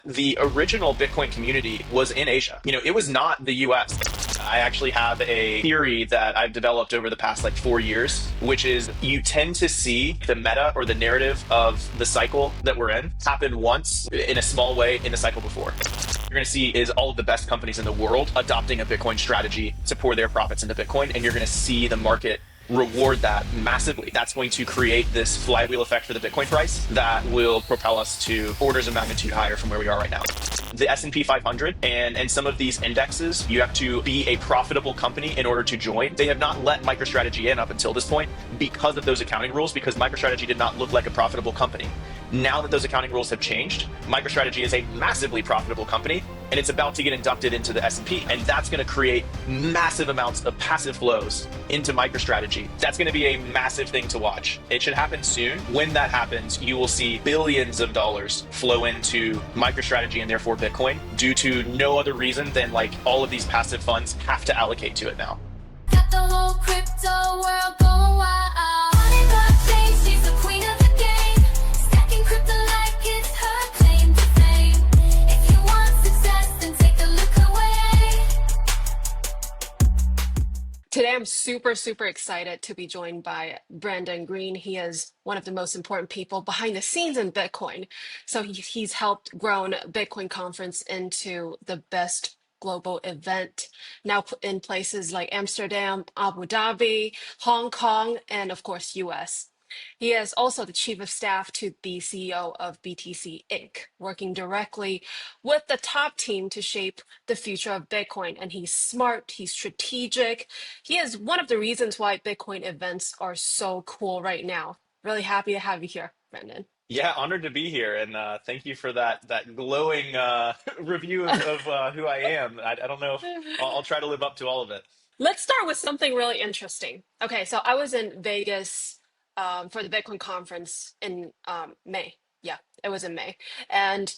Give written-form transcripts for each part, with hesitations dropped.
The original Bitcoin community was in Asia. It was not the US. I actually have a theory that I've developed over the past 4 years, which is you tend to see the meta or the narrative of the cycle that we're in happen once in a small way in the cycle before. You're going to see is all of the best companies in the world adopting a Bitcoin strategy to pour their profits into Bitcoin, and you're going to see the market reward that massively. That's going to create this flywheel effect for the Bitcoin price that will propel us to orders of magnitude higher from where we are right now. The S&P 500 and some of these indexes, you have to be a profitable company in order to join. They have not let MicroStrategy in up until this point because of those accounting rules, because MicroStrategy did not look like a profitable company. Now that those accounting rules have changed, MicroStrategy is a massively profitable company, and it's about to get inducted into the S&P, and that's going to create massive amounts of passive flows into MicroStrategy. That's going to be a massive thing to watch. It should happen soon. When that happens, you will see billions of dollars flow into MicroStrategy and therefore Bitcoin due to no other reason than all of these passive funds have to allocate to it now. Got the whole crypto world going wild. Money blockchain, she's the queen of the game. Stacking crypto like it's her claim to fame. If you want success, then take a look away. Today, I'm super excited to be joined by Brandon Green. He is one of the most important people behind the scenes in Bitcoin. So he's helped grow Bitcoin conference into the best global event now in places like Amsterdam, Abu Dhabi, Hong Kong, and of course, US. He is also the chief of staff to the CEO of BTC Inc., working directly with the top team to shape the future of Bitcoin. And he's smart, he's strategic. He is one of the reasons why Bitcoin events are so cool right now. Really happy to have you here, Brendan. Yeah, honored to be here, and thank you for that glowing review of who I am. I don't know if I'll try to live up to all of it. Let's start with something really interesting. Okay, so I was in Vegas for the Bitcoin conference in May. Yeah, it was in May. And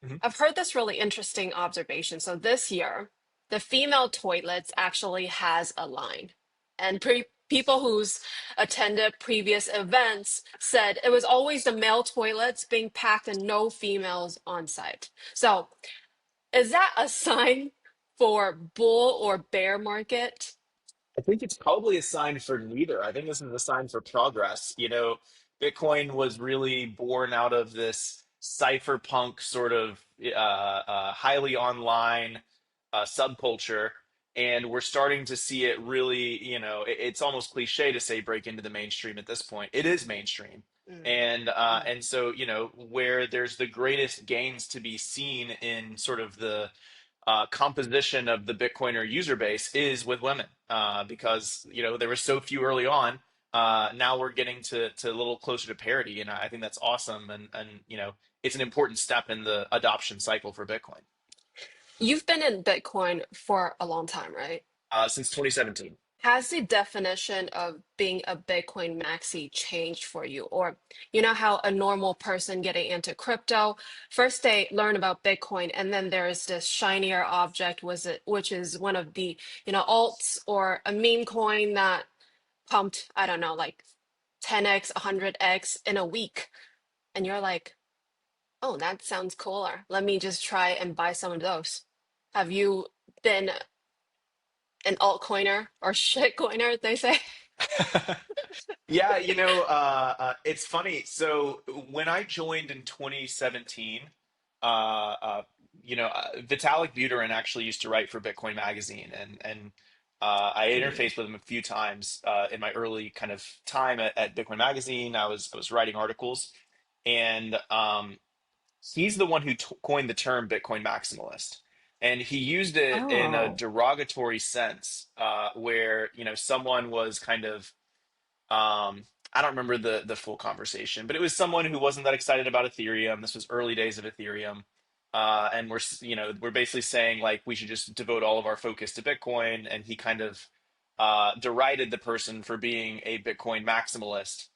Mhm. I've heard this really interesting observation. So this year, the female toilets actually has a line. And people who's attended previous events said it was always the male toilets being packed and no females on site. So is that a sign for bull or bear market? I think it's probably a sign for neither. I think this is a sign for progress. Bitcoin was really born out of this cypherpunk sort of highly online subculture, and we're starting to see it really. It's almost cliche to say break into the mainstream at this point. It is mainstream, Mm, and mm. and so where there's the greatest gains to be seen in sort of the composition of the Bitcoiner user base is with women, because there were so few early on. Now we're getting to a little closer to parity, and I think that's awesome. And it's an important step in the adoption cycle for Bitcoin You've been in Bitcoin for a long time, right? since 2017. Has the definition of being a Bitcoin maxi changed for you? Or you know how a normal person getting into crypto, first they learn about Bitcoin, and then there's this shinier object, which is one of the, alts or a meme coin that pumped, I don't know, like 10x, 100x in a week. And you're like, oh, that sounds cooler. Let me just try and buy some of those. Have you been an altcoiner or shitcoiner, they say? Yeah, it's funny. So when I joined in 2017, uh, uh, Vitalik Buterin actually used to write for Bitcoin Magazine, and I Mm. interfaced with him a few times in my early kind of time at Bitcoin Magazine. I was writing articles, and he's the one who coined the term Bitcoin maximalist. And he used it in a Oh. derogatory sense, where someone was kind of I don't remember the full conversation, but it was someone who wasn't that excited about Ethereum. This was early days of Ethereum, and we're basically saying we should just devote all of our focus to Bitcoin. And he kind of derided the person for being a Bitcoin maximalist.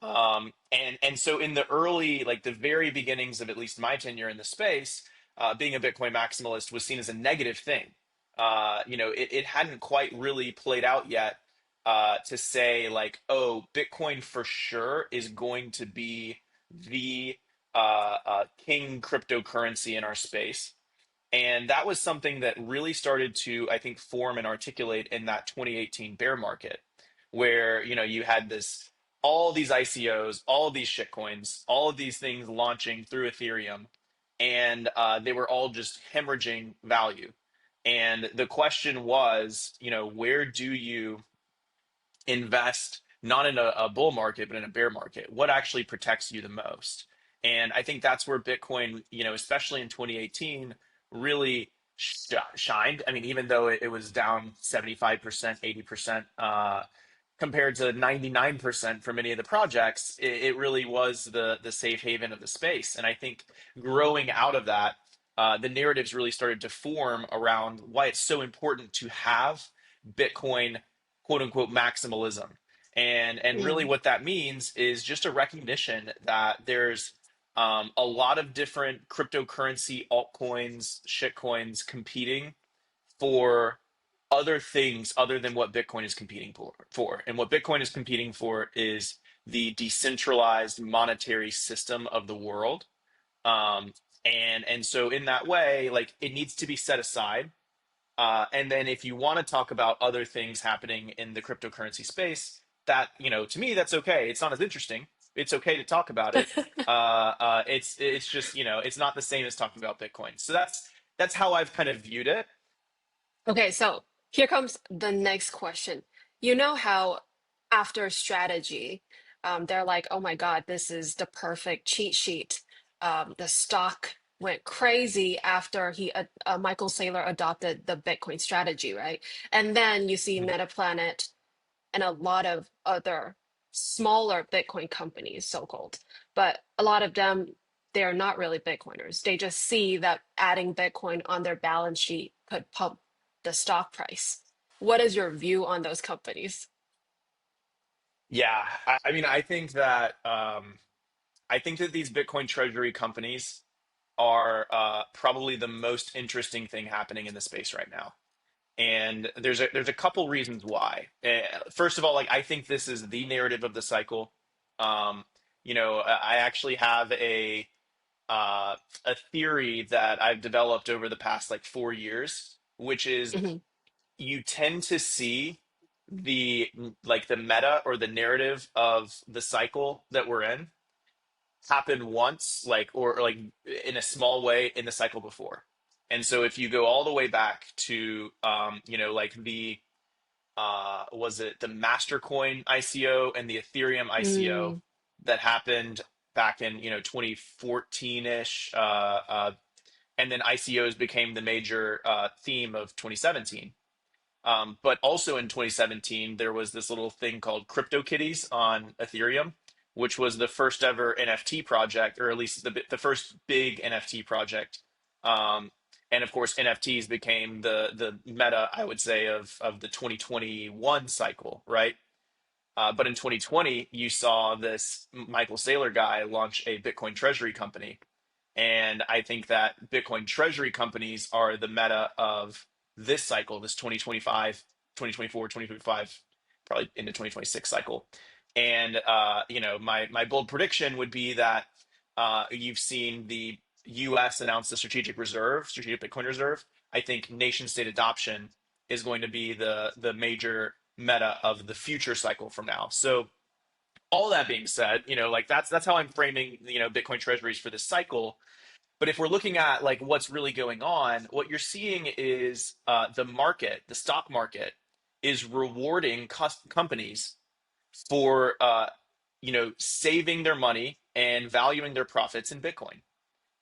And so in the early, the very beginnings of at least my tenure in the space, being a Bitcoin maximalist was seen as a negative thing. It hadn't quite really played out yet, to say oh, Bitcoin for sure is going to be the king cryptocurrency in our space. And that was something that really started to, I think, form and articulate in that 2018 bear market, where you had all these ICOs, all of these shitcoins, all of these things launching through Ethereum, and they were all just hemorrhaging value. And the question was, where do you invest not in a bull market, but in a bear market? What actually protects you the most? And I think that's where Bitcoin, especially in 2018, really shined. I mean, even though it was down 75%, 80%, compared to 99% for many of the projects, it really was the safe haven of the space. And I think growing out of that, the narratives really started to form around why it's so important to have Bitcoin, quote unquote, maximalism. And really Mm. what that means is just a recognition that there's a lot of different cryptocurrency altcoins, shitcoins competing for other things other than what Bitcoin is competing for. And what Bitcoin is competing for is the decentralized monetary system of the world. And so in that way, like, it needs to be set aside. And then if you want to talk about other things happening in the cryptocurrency space, that, to me, that's okay. It's not as interesting. It's okay to talk about it. It's just, it's not the same as talking about Bitcoin. So that's how I've kind of viewed it. Okay, so here comes the next question. You know how after strategy, they're like, oh my God, this is the perfect cheat sheet. The stock went crazy after Michael Saylor adopted the Bitcoin strategy, right? And then you see Metaplanet and a lot of other smaller Bitcoin companies, so-called, but a lot of them, they are not really Bitcoiners. They just see that adding Bitcoin on their balance sheet could pump the stock price. What is your view on those companies? Yeah, I mean, I think that these Bitcoin treasury companies are probably the most interesting thing happening in the space right now. And there's a couple reasons why. First of all, like, I think this is the narrative of the cycle. Um, I actually have a theory that I've developed over the past like 4 years, which is Mhm. you tend to see the the meta or the narrative of the cycle that we're in happen once, like, or like in a small way in the cycle before. And so if you go all the way back to like the was it the Mastercoin ICO and the Ethereum ICO Mm, that happened back in 2014-ish, and then ICOs became the major theme of 2017. But also in 2017, there was this little thing called CryptoKitties on Ethereum, which was the first ever NFT project, or at least the first big NFT project. Um, and of course, NFTs became the meta, I would say, of the 2021 cycle, right? But in 2020, you saw this Michael Saylor guy launch a Bitcoin treasury company. And I think that Bitcoin treasury companies are the meta of this cycle, this 2025, 2024, 2025, probably into 2026 cycle. And my bold prediction would be that you've seen the US announce the strategic Bitcoin reserve. I think nation state adoption is going to be the major meta of the future cycle from now. So all that being said, like, that's how I'm framing, Bitcoin treasuries for this cycle. But if we're looking at like what's really going on, what you're seeing is the stock market is rewarding companies for saving their money and valuing their profits in Bitcoin.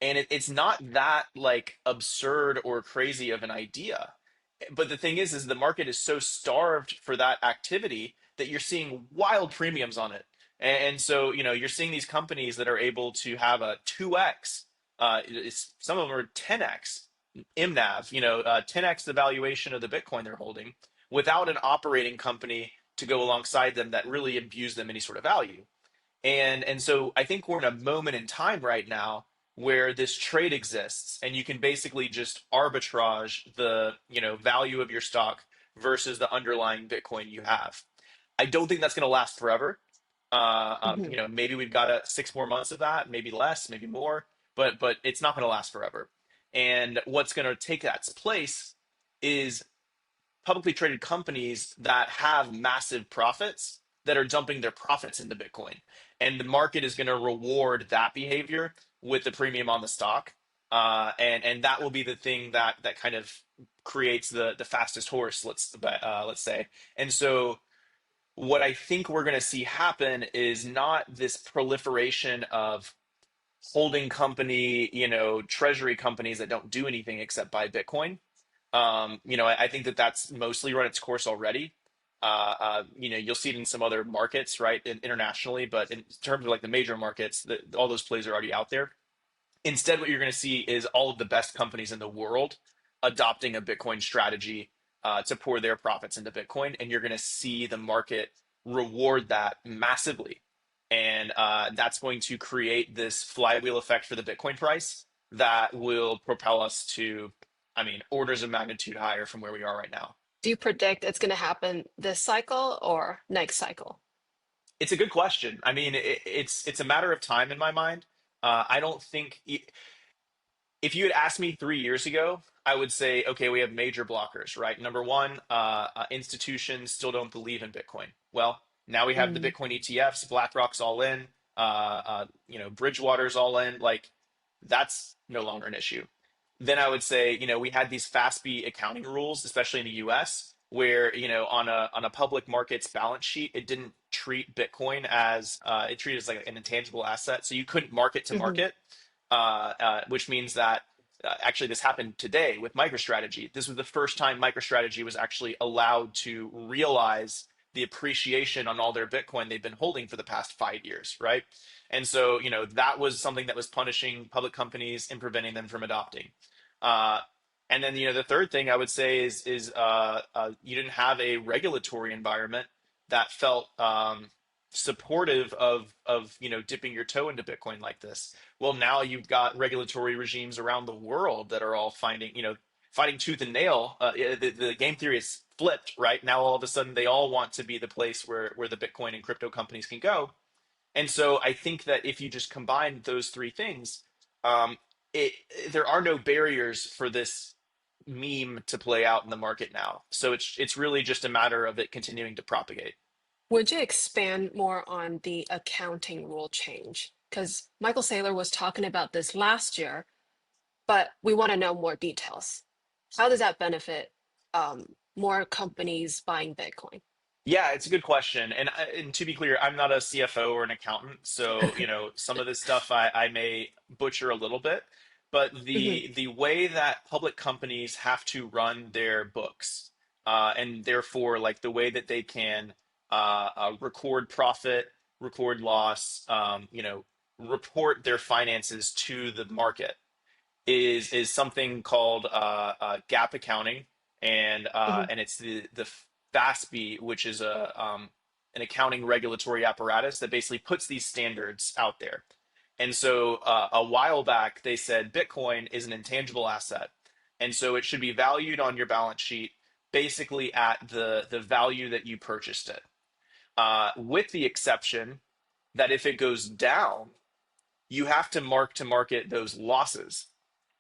And it's not that like absurd or crazy of an idea. But the thing is the market is so starved for that activity that you're seeing wild premiums on it. And so, you're seeing these companies that are able to have a 2x, some of them are 10x MNAV, 10x the valuation of the Bitcoin they're holding without an operating company to go alongside them that really imbues them any sort of value. And so I think we're in a moment in time right now where this trade exists, and you can basically just arbitrage the value of your stock versus the underlying Bitcoin you have. I don't think that's going to last forever. Mhm. Maybe we've got 6 more months of that, maybe less, maybe more, but it's not going to last forever. And what's going to take that place is publicly traded companies that have massive profits that are dumping their profits into Bitcoin. And the market is going to reward that behavior with the premium on the stock. And that will be the thing that kind of creates the fastest horse, let's say. And so what I think we're going to see happen is not this proliferation of holding company, treasury companies that don't do anything except buy Bitcoin. I think that's mostly run its course already. You'll see it in some other markets, right, internationally, but in terms of like the major markets, all those plays are already out there. Instead, what you're going to see is all of the best companies in the world adopting a Bitcoin strategy to pour their profits into Bitcoin, and you're going to see the market reward that massively, and that's going to create this flywheel effect for the Bitcoin price that will propel us to, I mean, orders of magnitude higher from where we are right now. Do you predict it's going to happen this cycle or next cycle? It's a good question. I mean, it's a matter of time in my mind. I don't think if you had asked me 3 years ago, I would say, okay, we have major blockers, right? Number one, institutions still don't believe in Bitcoin. Well, now we have the Mm. Bitcoin ETFs, BlackRock's all in, Bridgewater's all in. Like, that's no longer an issue. Then I would say, we had these FASB accounting rules, especially in the US, where, on a public markets balance sheet, it didn't treat Bitcoin as it treated as like an intangible asset. So you couldn't market to Hmm. market, which means that actually this happened today with MicroStrategy. This was the first time MicroStrategy was actually allowed to realize the appreciation on all their Bitcoin they've been holding for the past 5 years, right? And so, that was something that was punishing public companies and preventing them from adopting. Uh, and then, the third thing I would say is you didn't have a regulatory environment that felt supportive of dipping your toe into Bitcoin like this. Well, now you've got regulatory regimes around the world that are all fighting tooth and nail. The game theory is flipped, right? Now all of a sudden they all want to be the place where the Bitcoin and crypto companies can go. And so I think that if you just combine those three things, um, it there are no barriers for this meme to play out in the market now. So it's really just a matter of it continuing to propagate. Would you expand more on the accounting rule change? Because Michael Saylor was talking about this last year, but we want to know more details. How does that benefit more companies buying Bitcoin? Yeah, it's a good question. And to be clear, I'm not a CFO or an accountant, so some of this stuff I may butcher a little bit. But Mhm. the way that public companies have to run their books, and therefore like the way that they can record profit, record loss, report their finances to the market is something called gap accounting, Mhm. and it's the FASB, which is an accounting regulatory apparatus that basically puts these standards out there. And so a while back, they said Bitcoin is an intangible asset, and so it should be valued on your balance sheet basically at the value that you purchased it, with the exception that if it goes down, you have to mark to market those losses.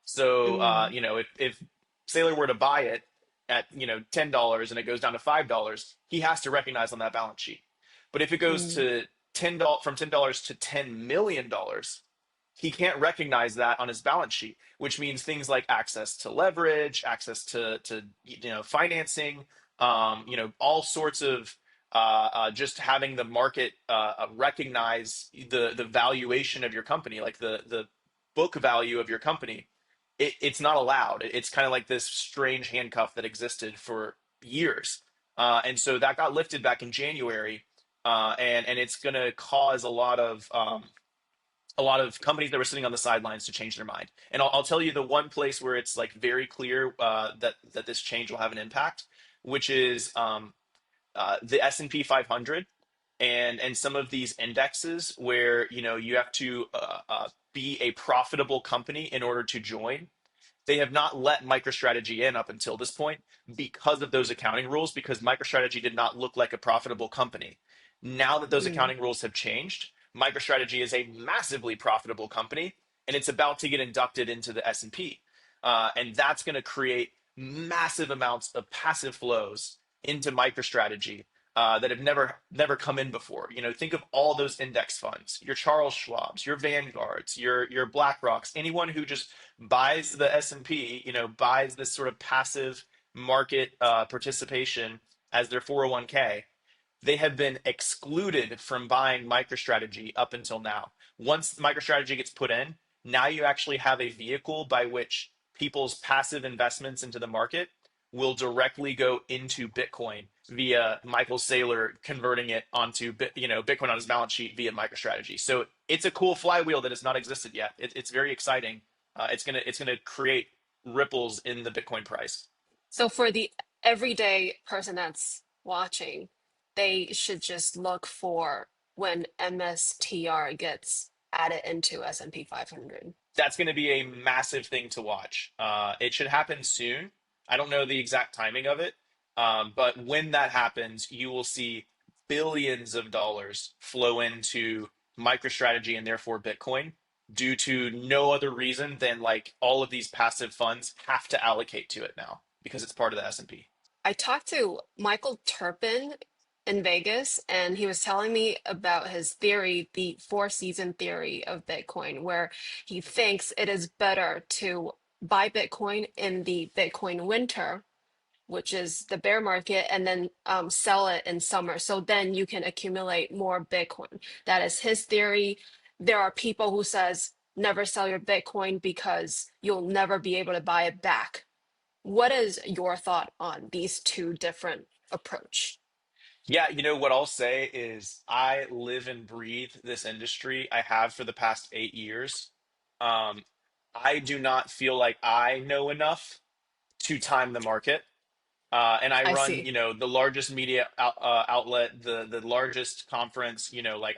So, Mm. if Sailor were to buy it at, $10 and it goes down to $5, he has to recognize on that balance sheet. But if it goes Mm. to $10 from $10 to $10 million, he can't recognize that on his balance sheet, which means things like access to leverage, access to financing, all sorts of just having the market recognize the valuation of your company, like the book value of your company. It's not allowed. It's kind of like this strange handcuff that existed for years, and so that got lifted back in January, and it's going to cause a lot of companies that were sitting on the sidelines to change their mind. And I'll tell you the one place where it's like very clear that this change will have an impact, which is the S&P 500 and some of these indexes where you have to be a profitable company in order to join. They have not let MicroStrategy in up until this point because of those accounting rules, because MicroStrategy did not look like a profitable company. Now that those Mm. accounting rules have changed, MicroStrategy is a massively profitable company, and it's about to get inducted into the S&P. And that's going to create massive amounts of passive flows into MicroStrategy that have never come in before. You know, think of all those index funds, your Charles Schwabs, your Vanguards, your BlackRocks, anyone who just buys the S&P, you know, buys this sort of passive market participation as their 401k. They have been excluded from buying MicroStrategy up until now. Once MicroStrategy gets put in, now you actually have a vehicle by which people's passive investments into the market will directly go into Bitcoin via Michael Saylor converting it onto Bitcoin on his balance sheet via MicroStrategy. So it's a cool flywheel that has not existed yet. It's very exciting. It's gonna create ripples in the Bitcoin price. So for the everyday person that's watching, they should just look for when MSTR gets added into S&P 500. That's going to be a massive thing to watch. It should happen soon. I don't know the exact timing of it, but when that happens, you will see billions of dollars flow into MicroStrategy and therefore Bitcoin due to no other reason than like all of these passive funds have to allocate to it now because it's part of the S&P. I talked to Michael Turpin in Vegas, and he was telling me about his theory, the four-season theory of Bitcoin, where he thinks it is better to buy Bitcoin in the Bitcoin winter, which is the bear market, and then sell it in summer. So then you can accumulate more Bitcoin. That is his theory. There are people who says never sell your Bitcoin because you'll never be able to buy it back. What is your thought on these two different approach? Yeah, you know what I'll say is I live and breathe this industry. I have for the past 8 years. Um, I do not feel like I know enough to time the market. And I I run, see. the largest media outlet, the largest conference. Like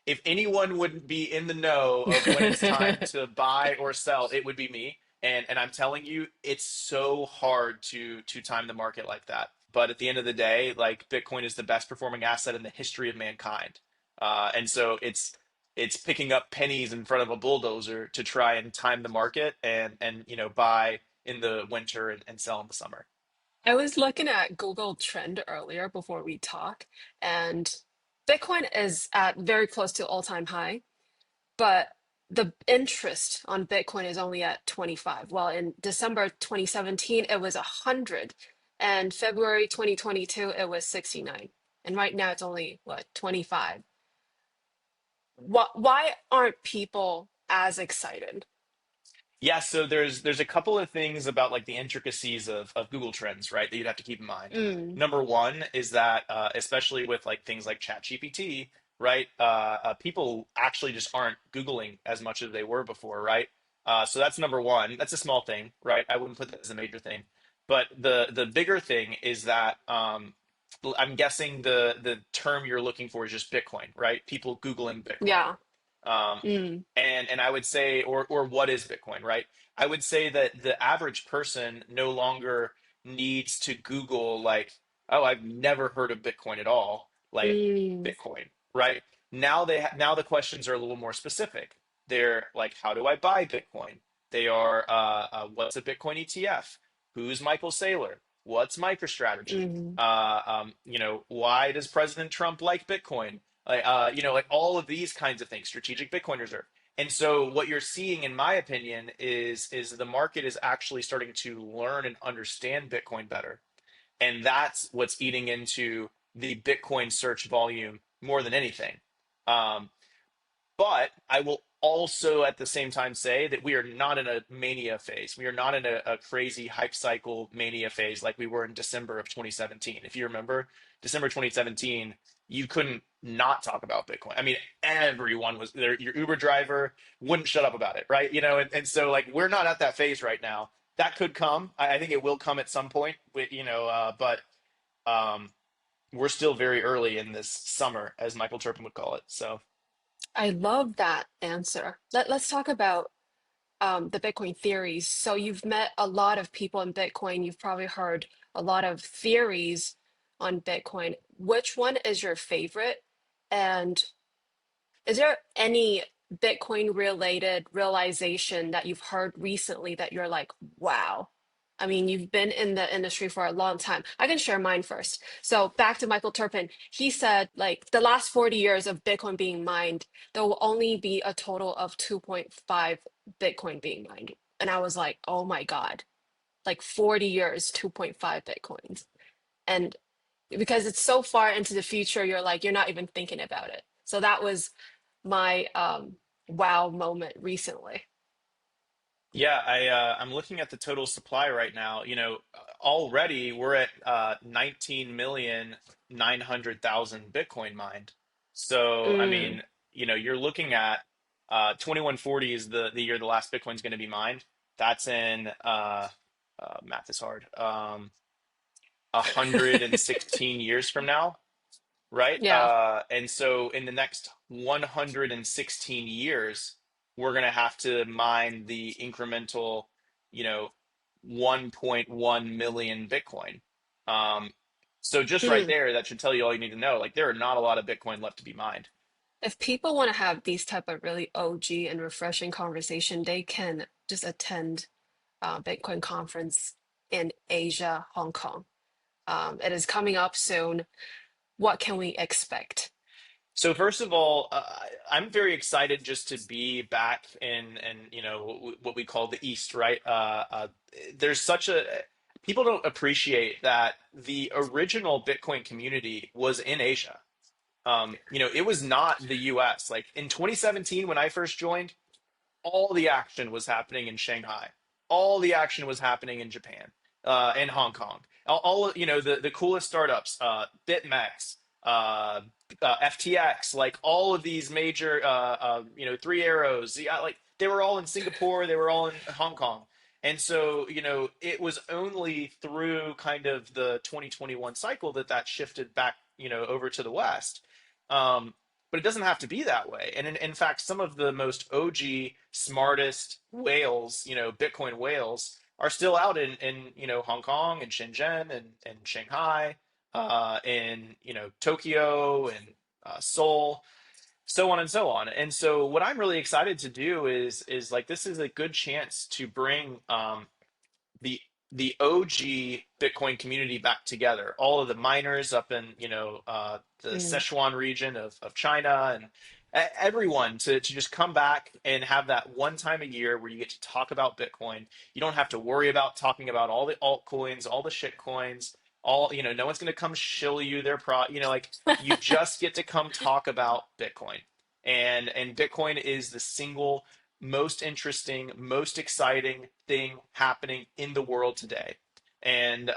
if anyone would be in the know of when it's time to buy or sell, it would be me. And I'm telling you, it's so hard to time the market like that. But at the end of the day, like Bitcoin is the best performing asset in the history of mankind, and so it's picking up pennies in front of a bulldozer to try and time the market and buy in the winter and sell in the summer. I was looking at Google Trend earlier before we talk, and Bitcoin is at very close to all-time high, but the interest on Bitcoin is only at 25. Well, in December 2017, it was 100, and February 2022, it was 69. And right now it's only what, 25. Why aren't people as excited? Yeah, so there's a couple of things about like the intricacies of Google Trends, right, that you'd have to keep in mind. Mm, Number one is that especially with like things like ChatGPT, right, people actually just aren't Googling as much as they were before, right? So that's number one. That's a small thing, right? I wouldn't put that as a major thing. But the bigger thing is that I'm guessing the term you're looking for is just Bitcoin, right? People Googling Bitcoin. yeah. Um, Mm, and I would say, or what is Bitcoin, right? I would say that the average person no longer needs to Google like, oh, I've never heard of Bitcoin at all, like mm, Bitcoin, right? Now the questions are a little more specific. They're like, how do I buy Bitcoin? They are, what's a Bitcoin ETF? Who's Michael Saylor? What's MicroStrategy? mm. Why does President Trump like Bitcoin? Like all of these kinds of things, strategic Bitcoin reserve. And so what you're seeing, in my opinion, is the market is actually starting to learn and understand Bitcoin better. And that's what's eating into the Bitcoin search volume more than anything. Um, but I will also at the same time say that we are not in a mania phase. We are not in a crazy hype cycle mania phase like we were in December of 2017. If you remember, December 2017, you couldn't not talk about Bitcoin. I mean, everyone was there. Your Uber driver wouldn't shut up about it, right? And so like we're not at that phase right now. That could come. I think it will come at some point. But um, we're still very early in this summer, as Michael Turpin would call it. So. I love that answer. Let's talk about the Bitcoin theories. So you've met a lot of people in Bitcoin. You've probably heard a lot of theories on Bitcoin. Which one is your favorite? And is there any Bitcoin related realization that you've heard recently that you're like, wow? I mean, you've been in the industry for a long time. I can share mine first. So back to Michael Turpin, he said like the last 40 years of Bitcoin being mined, there will only be a total of 2.5 Bitcoin being mined. And I was like, oh my God, like 40 years, 2.5 Bitcoins. And because it's so far into the future, you're like, you're not even thinking about it. So that was my wow moment recently. Yeah, I'm looking at the total supply right now. Already we're at 19,900,000 Bitcoin mined. So, I Mm, mean, you're looking at 2140 is the year the last Bitcoin's going to be mined. That's in math is hard. 116 years from now, right? yeah. And so in the next 116 years, we're going to have to mine the incremental, you know, 1.1 million Bitcoin. Um, so just right Hmm. there, that should tell you all you need to know. Like there are not a lot of Bitcoin left to be mined. If people want to have these type of really OG and refreshing conversation, they can just attend Bitcoin conference in Asia, Hong Kong. It is coming up soon. What can we expect? So first of all, I'm very excited just to be back in what we call the East, right? There's such a people don't appreciate that the original Bitcoin community was in Asia. It was not the U.S. Like in 2017 when I first joined, all the action was happening in Shanghai. All the action was happening in Japan, and Hong Kong. The coolest startups, BitMEX, FTX, like all of these major, Three Arrows. Yeah, like they were all in Singapore, they were all in Hong Kong. And so, it was only through kind of the 2021 cycle that shifted back, over to the West. Um, but it doesn't have to be that way. And in fact, some of the most OG, smartest whales, Bitcoin whales, are still out in Hong Kong and Shenzhen and Shanghai, in Tokyo and Seoul, so on and so on. And so, what I'm really excited to do is like this is a good chance to bring the the OG Bitcoin community back together. All of the miners up in the Mm. Sichuan region of China and everyone to just come back and have that one time a year where you get to talk about Bitcoin. You don't have to worry about talking about all the altcoins, all the shit coins, all no one's going to come shill you their like you just get to come talk about Bitcoin. And Bitcoin is the single most interesting, most exciting thing happening in the world today. And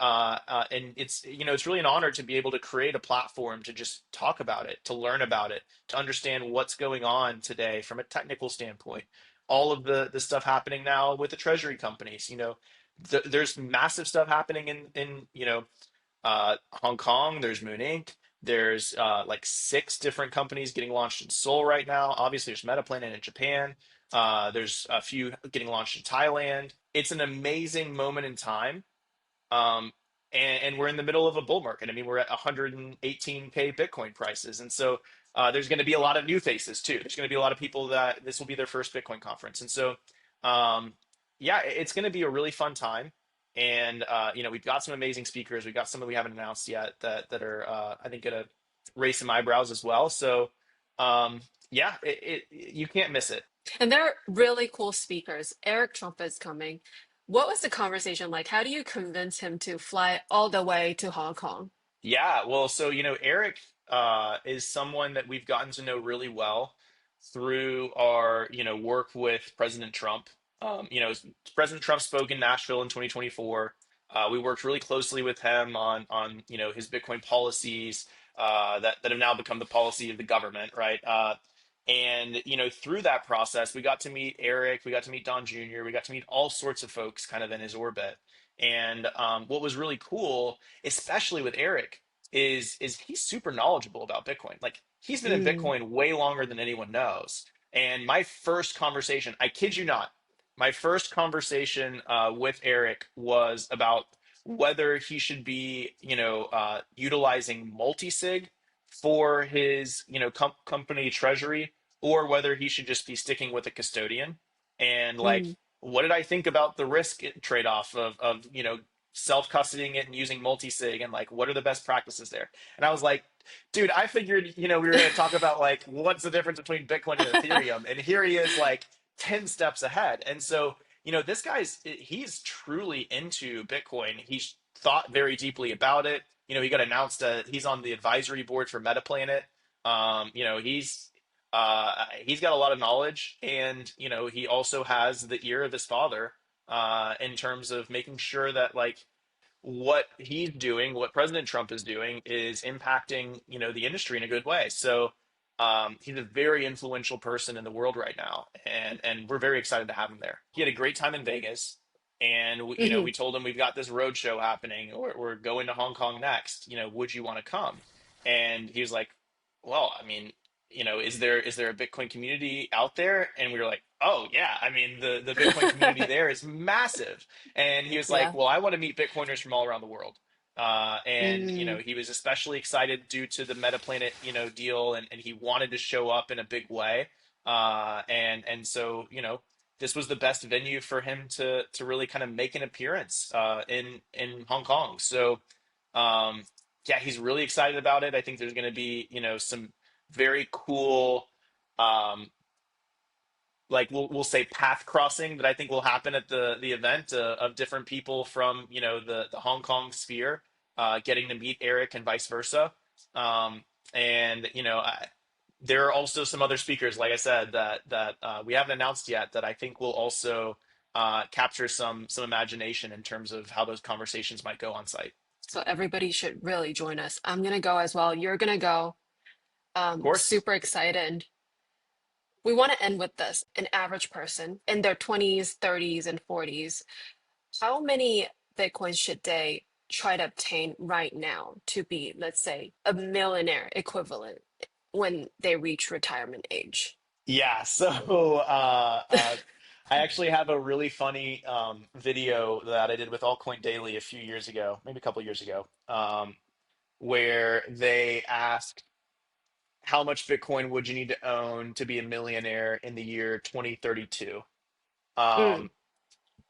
it's really an honor to be able to create a platform to just talk about it, to learn about it, to understand what's going on today from a technical standpoint. All of the stuff happening now with the treasury companies, there's massive stuff happening in Hong Kong. There's Moon Inc. There's like six different companies getting launched in Seoul right now. Obviously, there's Metaplanet in Japan. There's a few getting launched in Thailand. It's an amazing moment in time. Um, and we're in the middle of a bull market. I mean, we're at 118K Bitcoin prices. And so there's going to be a lot of new faces too. There's going to be a lot of people that this will be their first Bitcoin conference. And so, yeah, it's going to be a really fun time. And, we've got some amazing speakers. We've got some that we haven't announced yet that are, I think, going to raise some eyebrows as well. So, yeah, you can't miss it. And they're really cool speakers. Eric Trump is coming. What was the conversation like? How do you convince him to fly all the way to Hong Kong? Yeah, well, so Eric is someone that we've gotten to know really well through our work with President Trump. President Trump spoke in Nashville in 2024. We worked really closely with him on his Bitcoin policies that have now become the policy of the government, right? And through that process, we got to meet Eric, we got to meet Don Jr., we got to meet all sorts of folks kind of in his orbit. And what was really cool, especially with Eric, is he's super knowledgeable about Bitcoin. Like he's been in Mm, Bitcoin way longer than anyone knows. And my first conversation, I kid you not, my first conversation with Eric was about whether he should be, utilizing multi-sig for his, company treasury, or whether he should just be sticking with a custodian. And like, Mm. what did I think about the risk trade-off of self-custodying it and using multi-sig, and like, what are the best practices there? And I was like, dude, I figured, we were going to talk about like, what's the difference between Bitcoin and Ethereum? And here he is like 10 steps ahead. And so, this he's truly into Bitcoin. He's thought very deeply about it. He got announced, he's on the advisory board for MetaPlanet. He's got a lot of knowledge, and he also has the ear of his father, in terms of making sure that like what he's doing, what President Trump is doing, is impacting the industry in a good way. So he's a very influential person in the world right now, and we're very excited to have him there. He had a great time in Vegas, and Mhm. we told him we've got this road show happening, or we're going to Hong Kong next. Would you want to come? And he was like, well, I mean, is there a Bitcoin community out there? And we were like, oh yeah, I mean the Bitcoin community there is massive. And he was like, Yeah. well, I want to meet Bitcoiners from all around the world. And Mm. he was especially excited due to the MetaPlanet deal, and he wanted to show up in a big way. And so this was the best venue for him to really kind of make an appearance in Hong Kong. So yeah, he's really excited about it. I think there's going to be some very cool, um, like we'll say path crossing, that I think will happen at the event, of different people from the Hong Kong sphere, getting to meet Eric and vice versa. And there are also some other speakers, like I said, that we haven't announced yet, that I think will also capture some imagination in terms of how those conversations might go on site. So everybody should really join us. I'm gonna go as well. You're gonna go. Of course. Super excited. We want to end with this. An average person in their 20s, 30s, and 40s, how many Bitcoins should they try to obtain right now to be, let's say, a millionaire equivalent when they reach retirement age? Yeah, so I actually have a really funny video that I did with Altcoin Daily a few years ago, maybe a couple years ago, where they asked how much Bitcoin would you need to own to be a millionaire in the year 2032. Mm. Um,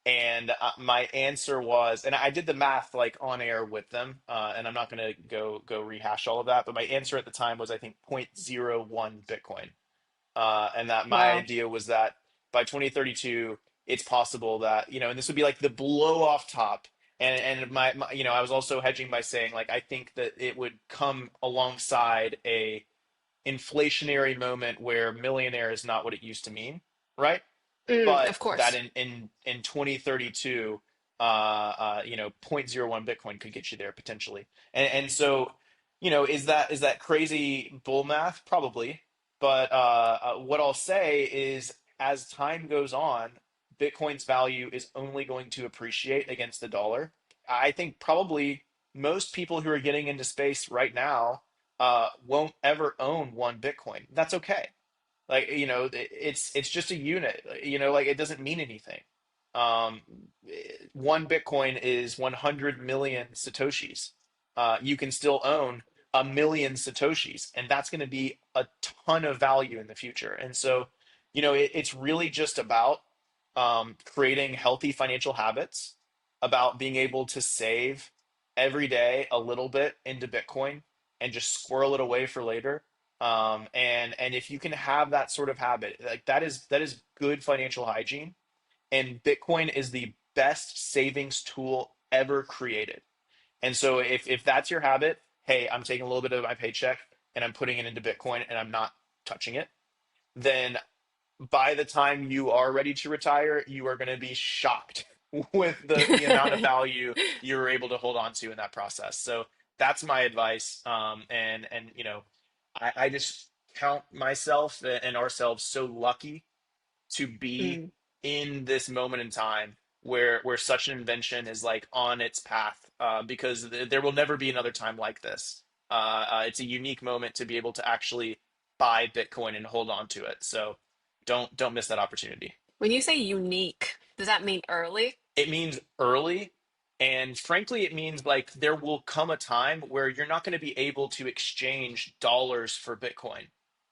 and my answer was, and I did the math like on air with them, and I'm not going to go rehash all of that, but my answer at the time was, I think, 0.01 Bitcoin. And that my Wow. idea was that by 2032, it's possible that, and this would be like the blow off top. And my I was also hedging by saying, like, I think that it would come alongside a inflationary moment where millionaire is not what it used to mean, right? Mm, But of that course. in 2032, zero point zero 0.01 Bitcoin could get you there potentially. And so, is that crazy bull math? Probably. But what I'll say is, as time goes on, Bitcoin's value is only going to appreciate against the dollar. I think probably most people who are getting into space right now won't ever own one Bitcoin. That's okay. Like, it's just a unit, like it doesn't mean anything. um One Bitcoin is 100 million satoshis. You can still own a million satoshis, and that's going to be a ton of value in the future. And so it's really just about creating healthy financial habits, about being able to save every day a little bit into Bitcoin and just squirrel it away for later. And if you can have that sort of habit, like that is good financial hygiene. And Bitcoin is the best savings tool ever created. And so if that's your habit, hey, I'm taking a little bit of my paycheck and I'm putting it into Bitcoin and I'm not touching it, then by the time you are ready to retire, you are going to be shocked with the amount of value you were able to hold on to in that process. So that's my advice. And I just count myself and ourselves so lucky to be Mm. in this moment in time where such an invention is like on its path, because there will never be another time like this. It's a unique moment to be able to actually buy Bitcoin and hold on to it. So don't miss that opportunity. When you say unique, does that mean early? It means early, And frankly, it means like there will come a time where you're not going to be able to exchange dollars for Bitcoin.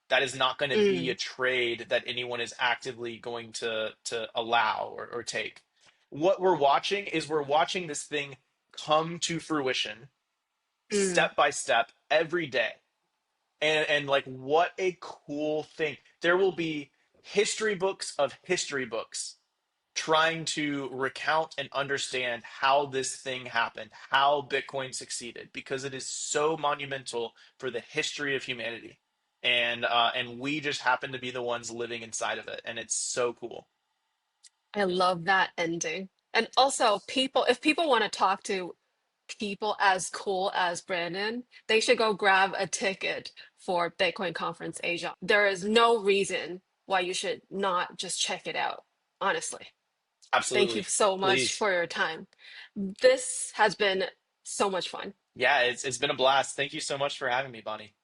That is not going to be a Mm, trade that anyone is actively going to allow or take. What we're watching this thing come to fruition mm. step by step every day. And like what a cool thing. There will be history books of history books trying to recount and understand how this thing happened, how Bitcoin succeeded, because it is so monumental for the history of humanity. And we just happen to be the ones living inside of it, and it's so cool. I love that ending. And also, if people want to talk to people as cool as Brandon, they should go grab a ticket for Bitcoin Conference Asia. There is no reason why you should not just check it out, honestly. Thank you Absolutely. so much Please. for your time. This has been so much fun. Yeah, it's been a blast. Thank you so much for having me, Bonnie.